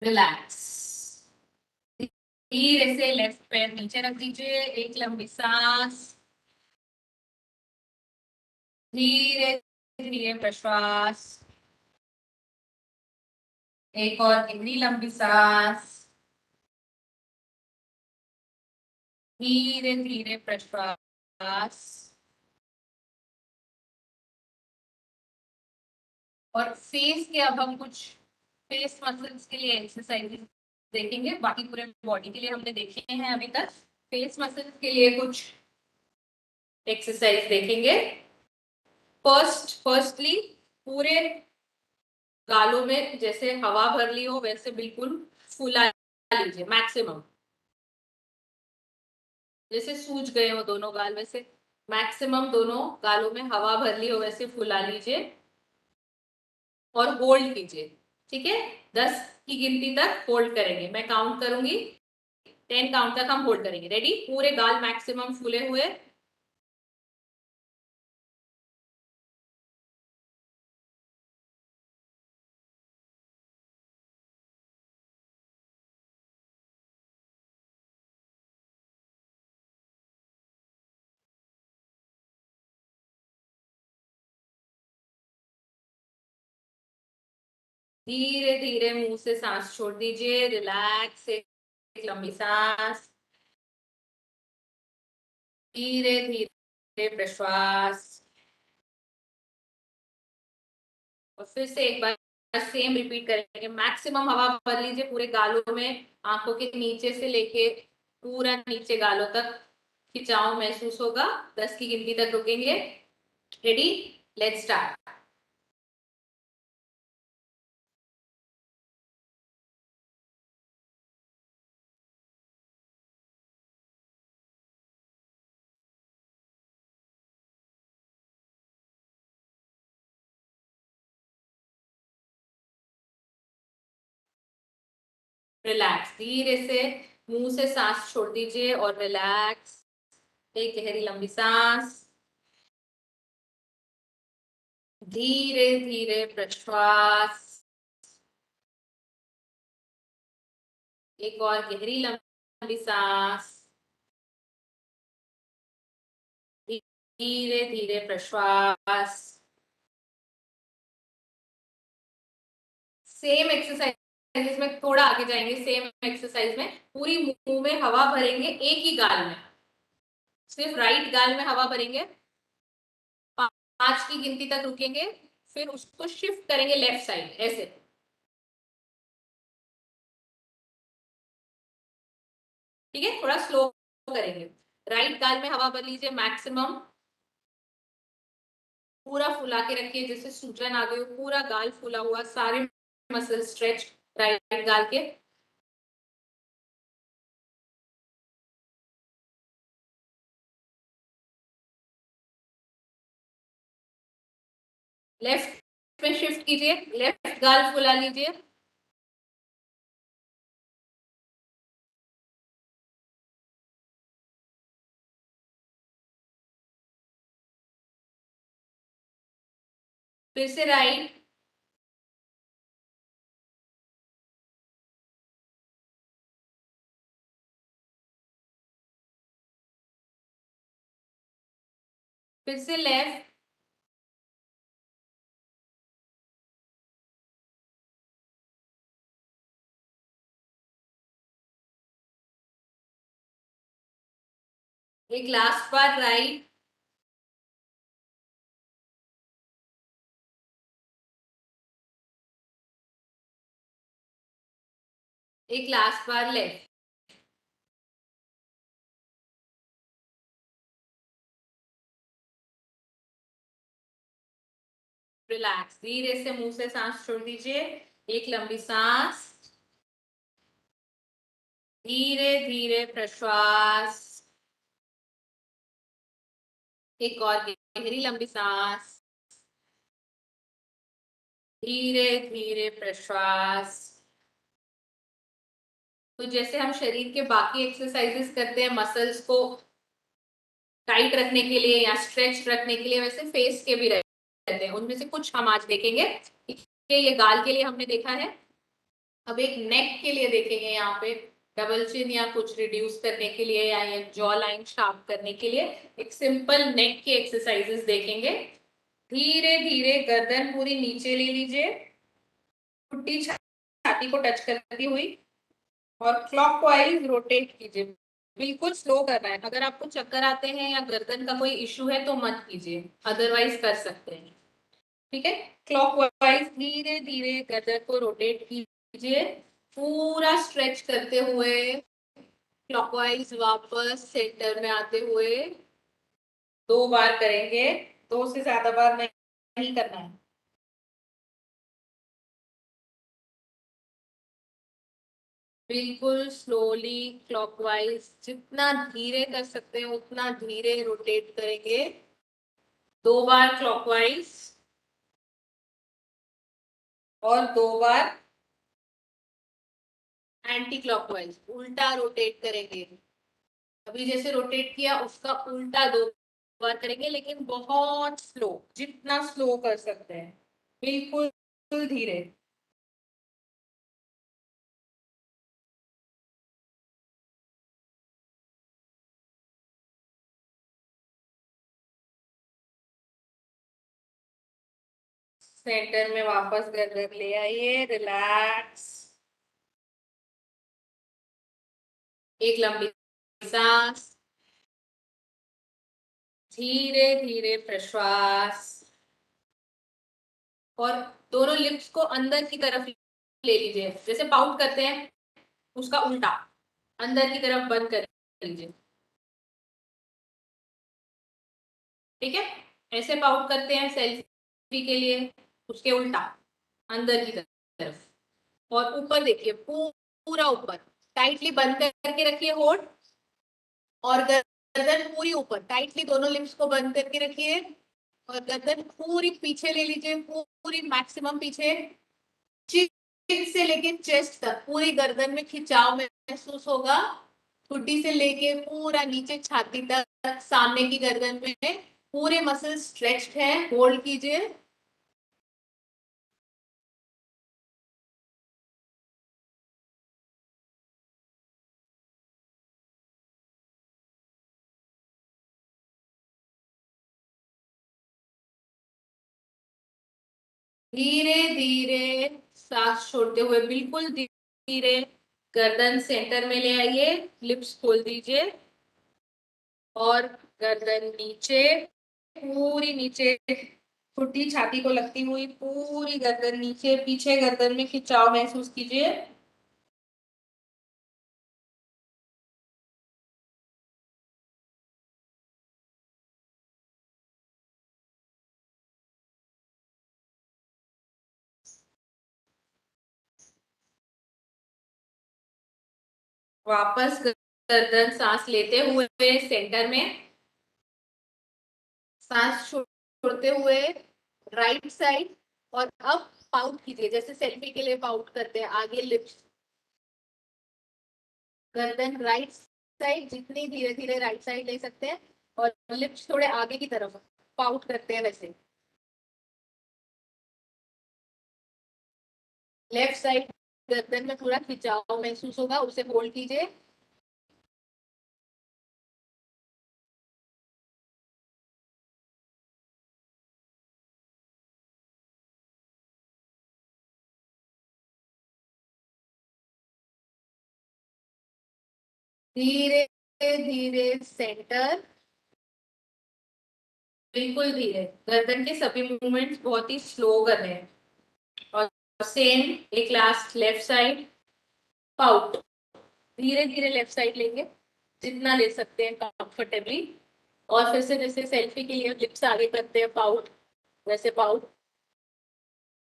रिलैक्स। धीरे से लेफ्ट पैर नीचे रख दीजिए, एक लंबी सांस, धीरे धीरे प्रश्वास। एक और कितनी लंबी सांस, धीरे धीरे प्रश्वास। और फेस के अब हम कुछ फेस मसल्स के लिए एक्सरसाइजेस देखेंगे। बाकी पूरे बॉडी के लिए हमने देखे हैं अभी तक। फेस मसल्स के लिए कुछ एक्सरसाइज देखेंगे। फर्स्टली पूरे गालों में जैसे हवा भर ली हो वैसे बिल्कुल फुला लीजिए मैक्सिमम। जैसे सूज गए हो दोनों गाल, वैसे मैक्सिमम दोनों गालों में हवा भर ली हो वैसे फुला लीजिए और होल्ड कीजिए। ठीक है, 10 की गिनती तक होल्ड करेंगे, मैं काउंट करूंगी, 10 काउंट तक हम होल्ड करेंगे। रेडी? पूरे गाल मैक्सिमम फूले हुए। धीरे धीरे मुंह से सांस छोड़ दीजिए, रिलैक्स, एक लंबी सांस, धीरे धीरे प्रश्वास, और फिर से एक बार सेम रिपीट करेंगे। मैक्सिमम हवा भर लीजिए पूरे गालों में, आंखों के नीचे से लेके पूरा नीचे गालों तक खिंचाव महसूस होगा। 10 की गिनती तक रुकेंगे। Ready, let's start. रिलैक्स, धीरे से मुंह से सांस छोड़ दीजिए और रिलैक्स, एक गहरी लंबी सांस, धीरे धीरे प्रश्वास, एक और गहरी लंबी सांस, धीरे धीरे प्रश्वास। सेम एक्सरसाइज में थोड़ा आगे जाएंगे। सेम एक्सरसाइज में पूरी मुंह में हवा भरेंगे, एक ही गाल में, सिर्फ राइट गाल में हवा भरेंगे। 5 की गिनती तक रुकेंगे, फिर उसको शिफ्ट करेंगे लेफ्ट साइड, ऐसे। ठीक है, थोड़ा स्लो करेंगे। राइट गाल में हवा भर लीजिए मैक्सिमम, पूरा फुला के रखिए जैसे सूजन आ गई हो, पूरा गाल फूला हुआ, सारे मसल स्ट्रेच राइट गाल के। लेफ्ट में शिफ्ट कीजिए, लेफ्ट गाल फुला लीजिए। फिर से राइट, फिर से लेफ्ट, एक लास्ट बार राइट, एक लास्ट बार लेफ्ट। रिलैक्स, धीरे से मुंह से सांस छोड़ दीजिए, एक लंबी सांस, धीरे धीरे प्रश्वास, एक और गहरी लंबी सांस, धीरे धीरे प्रश्वास। तो जैसे हम शरीर के बाकी एक्सरसाइजेस करते हैं मसल्स को टाइट रखने के लिए या स्ट्रेच रखने के लिए, वैसे फेस के भी रहते हैं। उनमें से कुछ हम आज देखेंगे। ये गाल के लिए हमने देखा है, अब एक नेक के लिए देखेंगे। यहाँ पे डबल चिन या कुछ रिड्यूस करने के लिए या ये जॉ लाइन शार्प करने के लिए एक सिंपल नेक की एक्सरसाइजेस देखेंगे। धीरे धीरे गर्दन पूरी नीचे ले लीजिए, घुट्टी छाती को टच करती हुई, और क्लॉकवाइज रोटेट कीजिए। बिल्कुल स्लो करना है। अगर आपको चक्कर आते हैं या गर्दन का कोई इश्यू है तो मत कीजिए, अदरवाइज कर सकते हैं। ठीक है, क्लॉकवाइज धीरे धीरे गर्दन को रोटेट कीजिए, पूरा स्ट्रेच करते हुए क्लॉकवाइज वापस सेंटर में आते हुए। 2 बार करेंगे, 2 से ज्यादा बार नहीं करना है। बिल्कुल स्लोली क्लॉकवाइज, जितना धीरे कर सकते हैं उतना धीरे रोटेट करेंगे। 2 बार क्लॉकवाइज और 2 बार एंटी क्लॉकवाइज, उल्टा रोटेट करेंगे। अभी जैसे रोटेट किया उसका उल्टा 2 बार करेंगे, लेकिन बहुत स्लो, जितना स्लो कर सकते हैं, बिल्कुल धीरे। सेंटर में वापस गर्दन ले आइए, रिलैक्स। एक लंबी सांस, धीरे धीरे प्रश्वास, और दोनों लिप्स को अंदर की तरफ ले लीजिए, जैसे पाउट करते हैं उसका उल्टा, अंदर की तरफ बंद कर लीजिए। ठीक है, ऐसे पाउट करते हैं सेल्फी के लिए, उसके उल्टा, अंदर की तरफ। और ऊपर देखिए, पूरा ऊपर टाइटली बंद करके रखिए होठ, और गर्दन पूरी ऊपर टाइटली दोनों लिप्स को बंद करके रखिए, और गर्दन पूरी पीछे ले लीजिए, पूरी मैक्सिमम पीछे, चिन से लेके चेस्ट तक पूरी गर्दन में खिंचाव महसूस होगा। ठुड्डी से लेके पूरा नीचे छाती तक, सामने की गर्दन में पूरे मसल स्ट्रेच्ड है, होल्ड कीजिए। धीरे धीरे सांस छोड़ते हुए, बिल्कुल धीरे, गर्दन सेंटर में ले आइए, लिप्स खोल दीजिए, और गर्दन नीचे, पूरी नीचे, ठुड्डी छाती को लगती हुई पूरी गर्दन नीचे, पीछे गर्दन में खिंचाव महसूस कीजिए। वापस गर्दन सांस लेते हुए सेंटर में, सांस छोड़ते हुए राइट साइड, और अब पाउट कीजिए, जैसे सेल्फी के लिए पाउट करते हैं, आगे लिप्स, गर्दन राइट साइड, जितनी धीरे धीरे राइट साइड ले सकते हैं, और लिप्स थोड़े आगे की तरफ पाउट करते हैं वैसे। लेफ्ट साइड गर्दन में थोड़ा खिंचाव महसूस होगा, उसे होल्ड कीजिए। धीरे धीरे सेंटर, बिल्कुल धीरे, गर्दन के सभी मूवमेंट्स बहुत ही स्लो कर रहे हैं। और सेम, एक लास्ट लेफ्ट साइड पाउट, धीरे धीरे लेफ्ट साइड लेंगे, जितना ले सकते हैं कंफर्टेबली, और फिर से जैसे सेल्फी के लिए लिप्स आगे करते हैं पाउट, वैसे पाउट।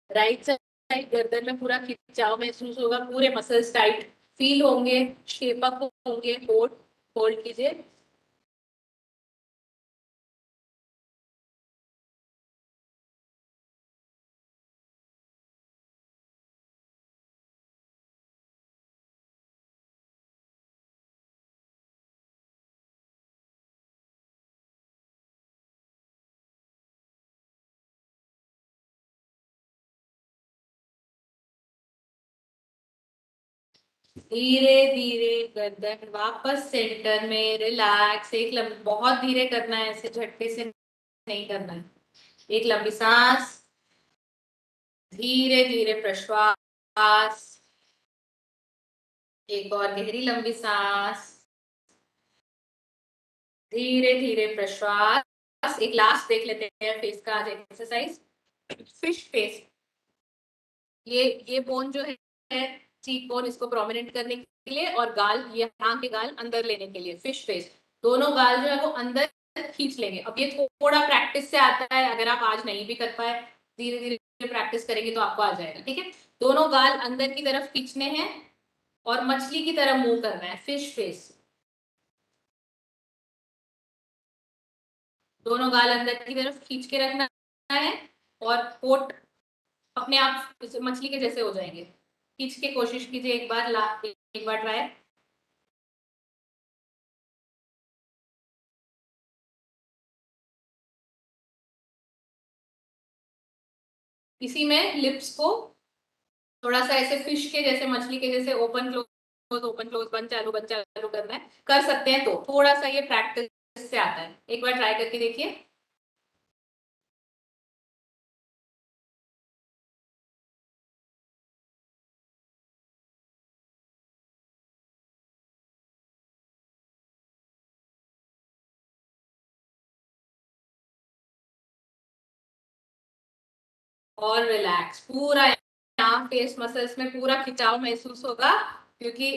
राइट साइड गर्दन में पूरा खिंचाव महसूस होगा, पूरे मसल्स टाइट फील होंगे, शेप अप होंगे, होल्ड होल्ड कीजिए। धीरे धीरे गर्दन वापस सेंटर में, रिलैक्स, एक लंबी, बहुत धीरे करना है, ऐसे झटके से नहीं करना है। एक लंबी सांस, धीरे धीरे प्रश्वास, एक और गहरी लंबी सांस, धीरे धीरे प्रश्वास। एक लास्ट देख लेते हैं फेस का आज एक्सरसाइज, फिश फेस। ये बोन जो है चीक बोन, इसको प्रोमिनेंट करने के लिए, और गाल, ये आंख के गाल अंदर लेने के लिए, फिश फेस। दोनों गाल जो है वो अंदर खींच लेंगे। अब ये थोड़ा प्रैक्टिस से आता है, अगर आप आज नहीं भी कर पाए, धीरे धीरे प्रैक्टिस करेंगे तो आपको आ जाएगा। ठीक है, दोनों गाल अंदर की तरफ खींचने हैं, और मछली की तरह मूव करना है, फिश फेस। दोनों गाल अंदर की तरफ खींच के रखना है, और होठ अपने आप मछली के जैसे हो जाएंगे। खींच के कोशिश कीजिए, एक बार एक बार ट्राई। इसी में लिप्स को थोड़ा सा ऐसे फिश के जैसे, मछली के जैसे ओपन क्लोज, बंद चालू करना है। कर सकते हैं तो थोड़ा सा ये प्रैक्टिस से आता है, एक बार ट्राई करके देखिए। और रिलैक्स। पूरा यहाँ फेस मसल्स में पूरा खिंचाव महसूस होगा, क्योंकि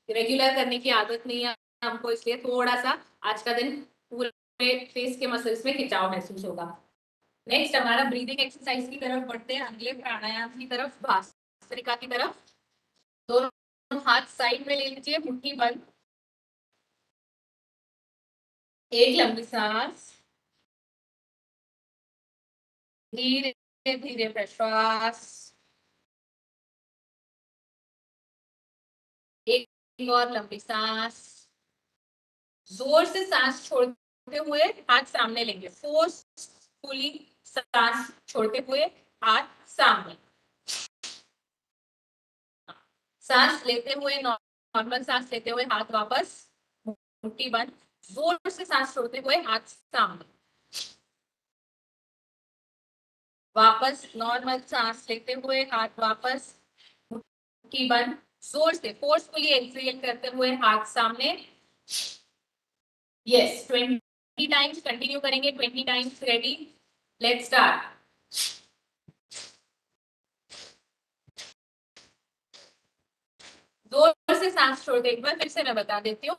रेगुलर करने की आदत नहीं है हमको, इसलिए थोड़ा सा आज का दिन पूरे फेस के मसल्स में खिंचाव महसूस होगा। नेक्स्ट हमारा ब्रीदिंग एक्सरसाइज की तरफ बढ़ते हैं, अगले प्राणायाम की तरफ, भस्त्रिका की तरफ। दोनों हाथ साइड में ले लीजिए, मुट्ठी बंद, एक लंबी सांस, धीरे धीरे प्रश्वास, एक और लंबी सांस, जोर से सांस छोड़ते हुए हाथ सामने लेंगे, फोर्सफुली सांस छोड़ते हुए हाथ सामने। सांस लेते हुए नॉर्मल सांस लेते हुए हाथ वापस, मुट्ठी बंद, जोर से सांस छोड़ते हुए हाथ सामने, वापस नॉर्मल सांस लेते हुए हाथ वापस, मुट्ठी बंद, जोर से फोर्सफुली एक्सहेल करते हुए हाथ सामने। यस, 20 टाइम्स कंटिन्यू करेंगे, 20 टाइम्स। Ready, let's start. जोर से सांस छोड़ते, एक बार फिर से मैं बता देती हूँ,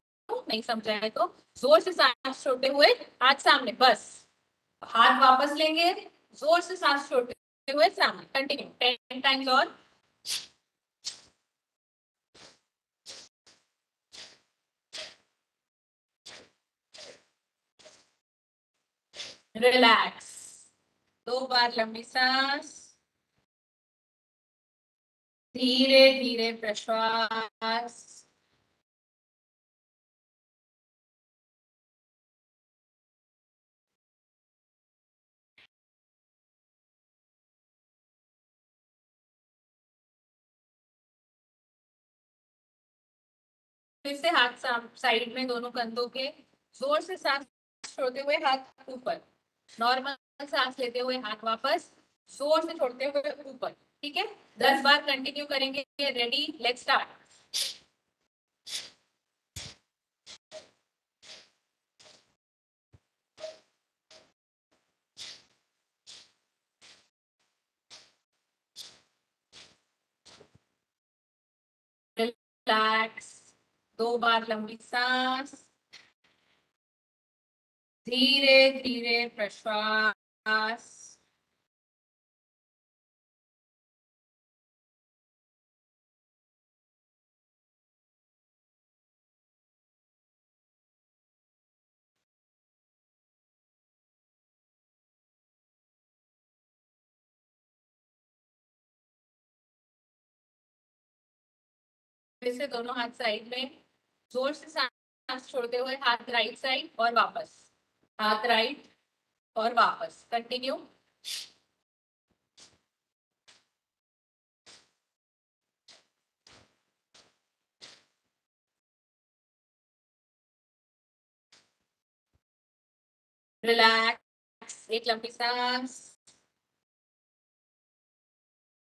नहीं समझा है तो। जोर से सांस छोड़ते हुए हाथ सामने, बस हाथ वापस लेंगे, जोर से सांस छोड़ते हुए सामने, कंटिन्यू 10 टाइम्स और। रिलैक्स, 2 बार लंबी सांस, धीरे धीरे प्रश्वास, फिर से हाथ साइड में दोनों कंधों के, जोर से सांस छोड़ते हुए हाथ ऊपर, नॉर्मल सांस लेते हुए हाथ वापस, जोर से छोड़ते हुए ऊपर। ठीक है, 10 बार कंटिन्यू करेंगे। Ready, let's start. रिलैक्स, 2 बार लंबी सांस, धीरे धीरे प्रश्वास, फिर से दोनों हाथ साइड में, जोर से सांस छोड़ते हुए हाथ राइट साइड और वापस, हाथ राइट और वापस, कंटिन्यू। रिलैक्स, एक लंबी सांस,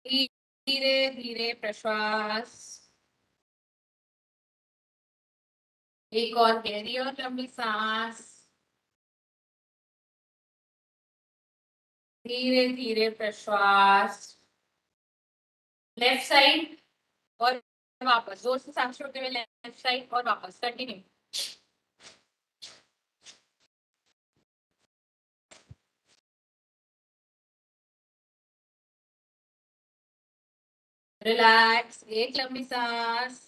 धीरे धीरे प्रश्वास, एक और गहरी और लंबी सांस, धीरे धीरे प्रश्वास, लेफ्ट साइड और वापस, जोर से सांस छोड़ते हुए लेफ्ट साइड और वापस, कंटिन्यू। रिलैक्स, एक लंबी सांस,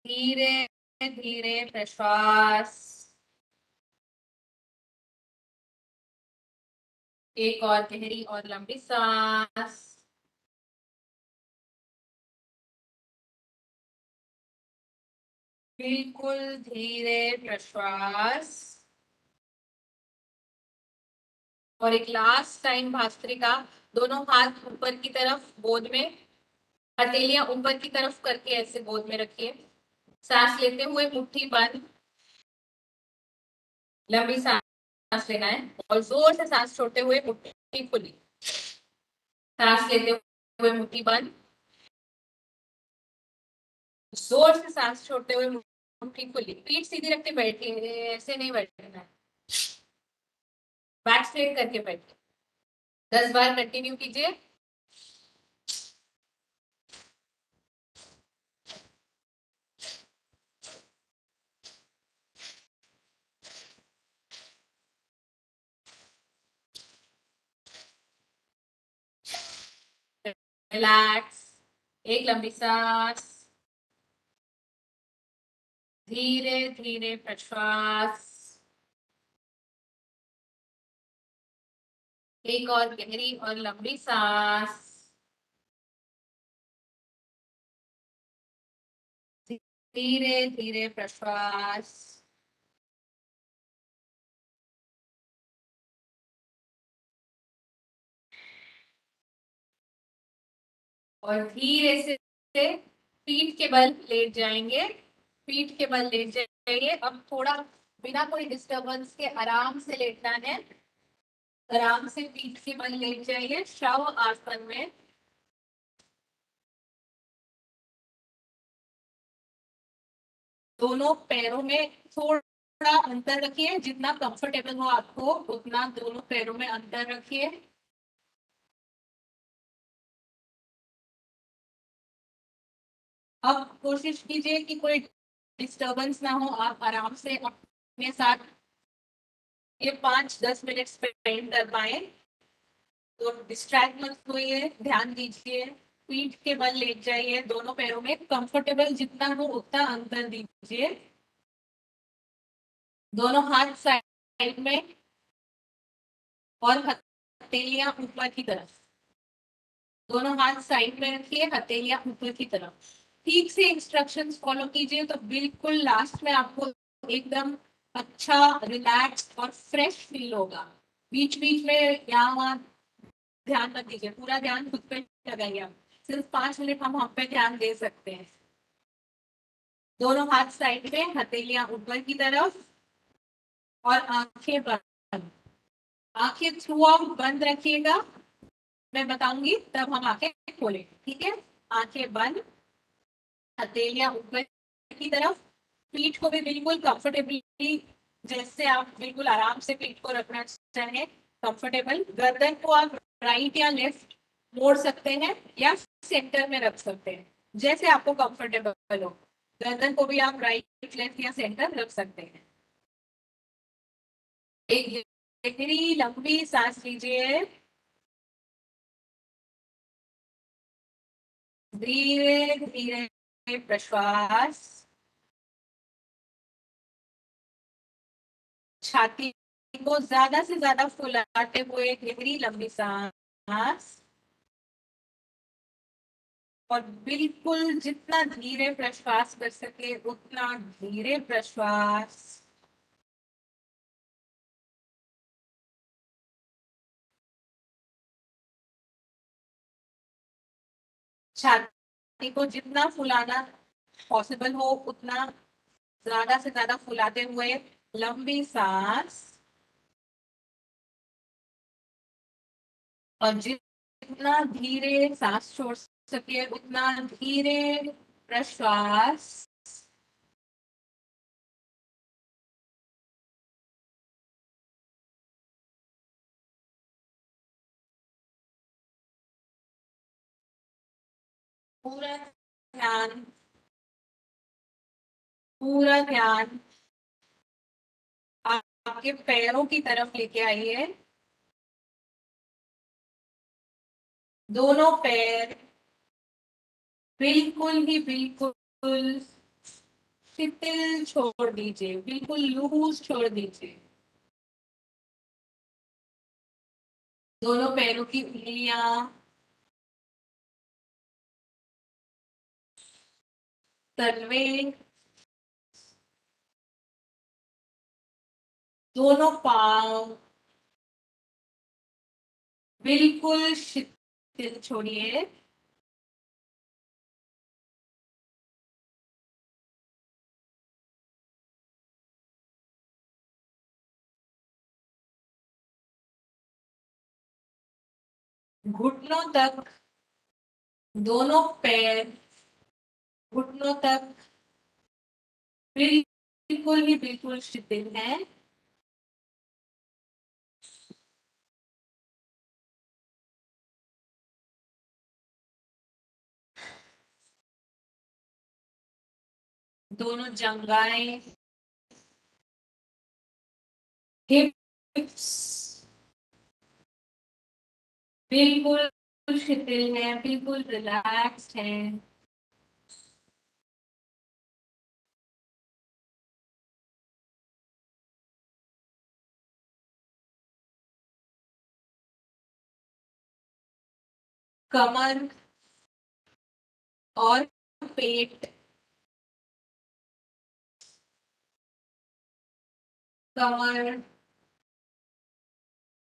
धीरे धीरे प्रश्वास, एक और गहरी और लंबी सांस, बिल्कुल धीरे प्रश्वास, और एक लास्ट टाइम भस्त्रिका, दोनों हाथ ऊपर की तरफ गोद में, हथेलियां ऊपर की तरफ करके ऐसे गोद में रखिए, सांस लेते हुए मुट्ठी बंद, लंबी सांस लेना है, और जोर से सांस छोड़ते हुए मुट्ठी खुली, सांस लेते हुए मुट्ठी बंद, जोर से सांस छोड़ते हुए मुट्ठी खुली, पीठ सीधी रख के बैठिए, ऐसे नहीं बैठना है। बैक स्ट्रेट करके बैठिए, 10 बार कंटिन्यू कीजिए। रिलैक्स, एक लंबी सांस, धीरे धीरे प्रश्वास, एक और गहरी और लंबी सांस, धीरे धीरे प्रश्वास, और धीरे से पीठ के बल लेट जाएंगे, पीठ के बल लेट जाइए। अब थोड़ा बिना कोई डिस्टरबेंस के आराम से लेटना है, आराम से पीठ के बल लेट जाइए शव आसन में। दोनों पैरों में थोड़ा अंतर रखिए, जितना कंफर्टेबल हो आपको उतना दोनों पैरों में अंतर रखिए। अब कोशिश कीजिए कि कोई डिस्टरबेंस ना हो, आप आराम से अपने साथ ये 5-10 मिनट स्पेंड कर पाए। तो डिस्ट्रैक्ट मत होइए, ध्यान दीजिए, पीठ के बल लेट जाइए, दोनों पैरों में कंफर्टेबल जितना हो उतना अंतर दीजिए। दोनों हाथ साइड में और हथेलियां ऊपर की तरफ, दोनों हाथ साइड में रखिए, हथेलियां ऊपर की तरफ। ठीक से इंस्ट्रक्शंस फॉलो कीजिए तो बिल्कुल लास्ट में आपको एकदम अच्छा रिलैक्स और फ्रेश फील होगा। बीच बीच में यहाँ वहाँ ध्यान मत दीजिए, पूरा ध्यान खुद पे लगाइए। आप सिर्फ 5 मिनट हम पे ध्यान दे सकते हैं। दोनों हाथ साइड में, हथेलियां ऊपर की तरफ और आंखें बंद। आंखें थ्रू आउट बंद रखिएगा, मैं बताऊंगी तब हम आंखें खोलें, ठीक है। आंखें बंद, हथेलियां ऊपर की तरफ, पीठ को भी बिल्कुल कंफर्टेबली, जैसे आप बिल्कुल आराम से पीठ को रखना चाहें, कंफर्टेबल। गर्दन को आप राइट या लेफ्ट मोड़ सकते हैं या सेंटर में रख सकते हैं, जैसे आपको कंफर्टेबल हो। गर्दन को भी आप राइट, लेफ्ट या सेंटर रख सकते हैं। एक गहरी लंबी सांस लीजिए, धीरे धीरे प्रश्वास, छाती को ज्यादा से ज्यादा फुलाते हुए गहरी लंबी सांस, और बिल्कुल जितना धीरे प्रश्वास कर सके उतना धीरे प्रश्वास। छाती को जितना फुलाना पॉसिबल हो उतना ज्यादा से ज्यादा फुलाते हुए लंबी सांस, और जितना धीरे सांस छोड़ सके उतना धीरे प्रश्वास। पूरा ध्यान, पूरा ध्यान आपके पैरों की तरफ लेके आइए। दोनों पैर बिल्कुल ही बिल्कुल शिथिल छोड़ दीजिए, बिल्कुल लूज छोड़ दीजिए। दोनों पैरों की उंगलियां, तलवे, दोनों पांव बिल्कुल शिथिल छोड़िए। घुटनों तक, दोनों पैर घुटनों तक बिल्कुल ही बिल्कुल शिथिल है। दोनों जंघाएं, हिप्स बिल्कुल शिथिल है, बिल्कुल रिलैक्स्ड है। कमर और पेट, कमर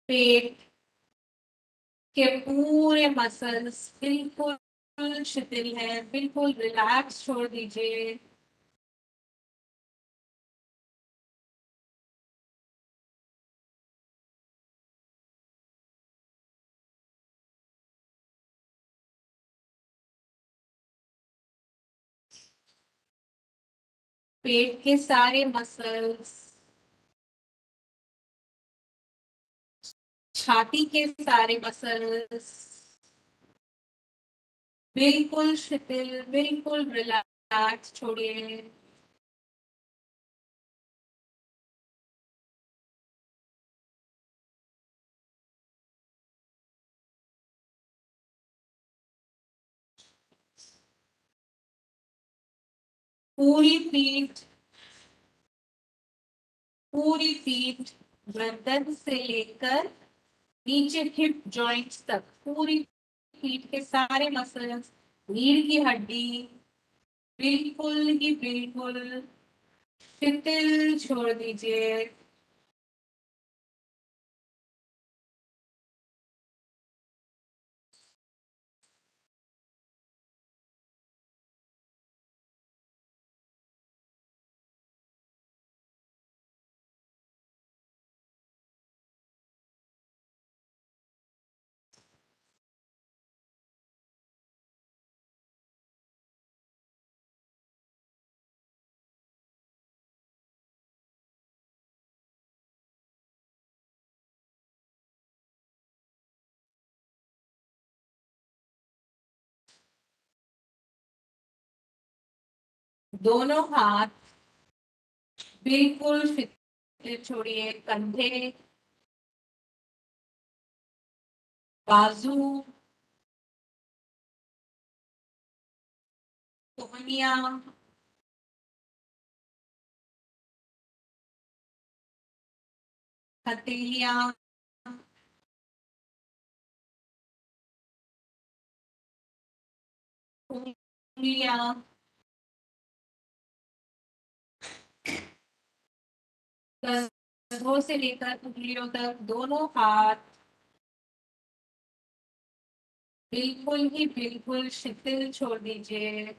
पेट के पूरे मसल्स बिल्कुल शिथिल है, बिल्कुल रिलैक्स छोड़ दीजिए। पेट के सारे मसल्स, छाती के सारे मसल्स बिल्कुल शिथिल, बिल्कुल रिलैक्स छोड़िए। पूरी पीठ, पूरी पीठ गर्दन से लेकर नीचे हिप जॉइंट्स तक, पूरी पीठ के सारे मसल्स, रीढ़ की हड्डी बिल्कुल ही बिल्कुल शिथिल छोड़ दीजिए। दोनों हाथ बिल्कुल शिथिल छोड़िए। कंधे, बाजू, कोहनियां, हथेलियां, उंगलियां, कंधों से लेकर उंगलियों तक दोनों हाथ बिल्कुल ही बिल्कुल शिथिल छोड़ दीजिए।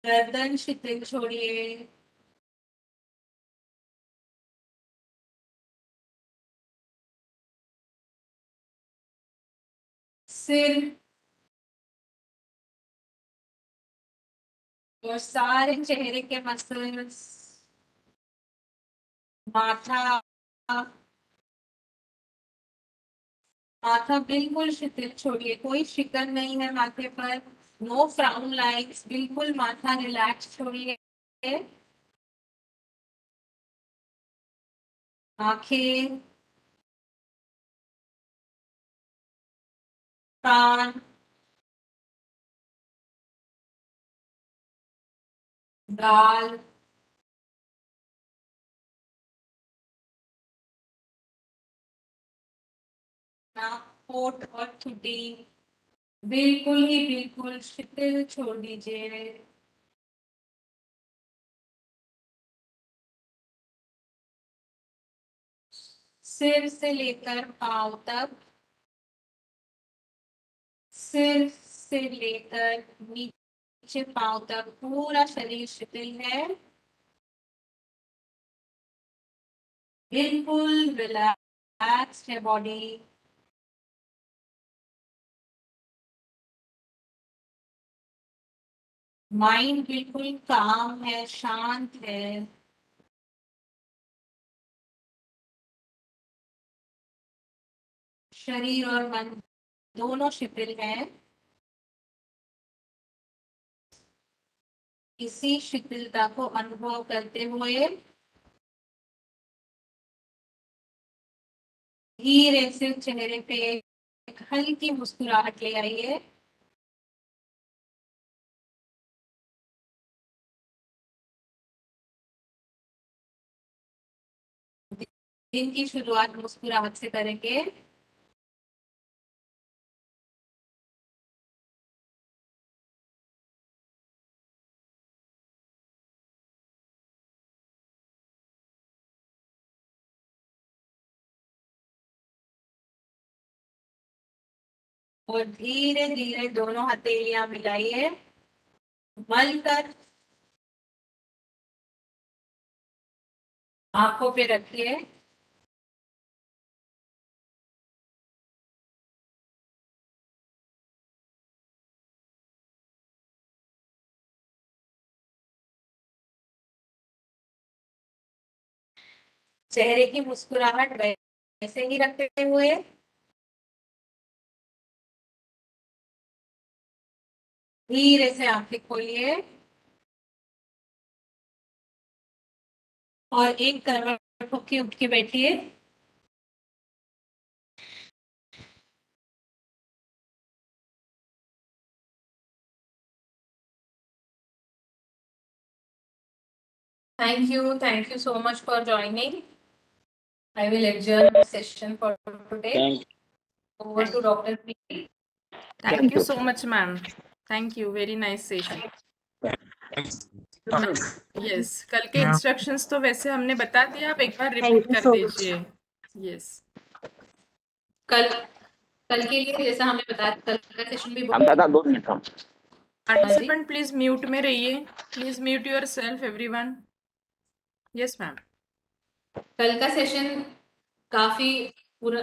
गर्दन शिथिल छोड़िए। सिर और सारे चेहरे के मसल्स, माथा, माथा बिल्कुल शिथिल छोड़िए, कोई शिकन नहीं है माथे पर, नो फ्राउन लाइन्स, बिल्कुल माथा रिलैक्स छोड़िए। आंखें, कान, गाल, नाक, होंठ और ठुड्डी बिल्कुल ही बिल्कुल शिथिल छोड़ दीजिए। सिर से लेकर पांव तक, सिर से लेकर नीचे पांव तक पूरा शरीर शिथिल है, बिल्कुल रिलैक्स्ड है बॉडी। माइंड बिल्कुल काम है, शांत है। शरीर और मन दोनों शिथिल हैं। इसी शिथिलता को अनुभव करते हुए धीरे से चेहरे पे एक हल्की मुस्कुराहट ले आइए। दिन की शुरुआत मुस्कुराहट से करेंगे। और धीरे धीरे दोनों हथेलियां मिलाइए, मल कर आंखों पे रखिए। चेहरे की मुस्कुराहट वैसे ही रखते हुए धीरे से आंखें खोलिए और एक करवट होके उठ के बैठिए। Thank you so much for joining. I will adjourn the session for today. Over to Dr. P. Thank you so much, ma'am. Thank you. Very nice session. Yes. कल के instructions तो वैसे हमने बता दिया, आप एक बार repeat कर दीजिए. Yes. कल के लिए जैसा हमने बताया, कल का सेशन भी हम दादा 2 मिनट का Participant, please mute में रहिए. Please mute yourself, everyone. Yes, ma'am. कल का सेशन काफी पूरा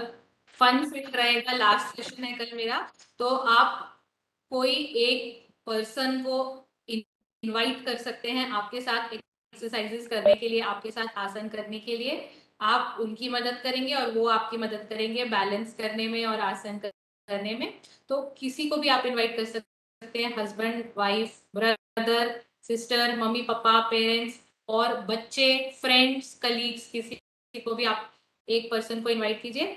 फन फिल रहेगा। लास्ट सेशन है कल मेरा, तो आप कोई एक पर्सन को इनवाइट कर सकते हैं आपके साथ एक्सरसाइजेस करने के लिए, आपके साथ आसन करने के लिए। आप उनकी मदद करेंगे और वो आपकी मदद करेंगे बैलेंस करने में और आसन करने में। तो किसी को भी आप इनवाइट कर सकते हैं, husband, wife, brother, sister, mummy papa, parents और बच्चे, फ्रेंड्स, कलीग्स, किसी को भी आप एक पर्सन को इनवाइट कीजिए।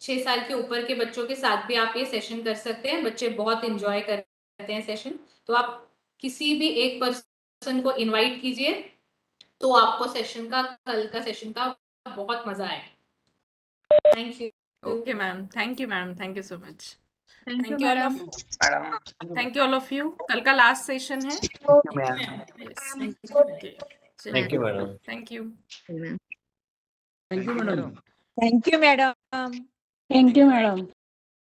6 साल के ऊपर के बच्चों के साथ भी आप ये सेशन कर सकते हैं, बच्चे बहुत एंजॉय करते हैं सेशन। तो आप किसी भी एक पर्सन को इनवाइट कीजिए, तो आपको सेशन का, कल का सेशन का बहुत मजा आएगा। Thank you. Okay, ma'am. Thank you, ma'am. Thank you so much. Thank you, all madam. of Thank you all of you. कल का last session है. Yes. Okay. Thank you, madam. Thank you. Thank you, madam. Thank you, madam. Thank you, madam.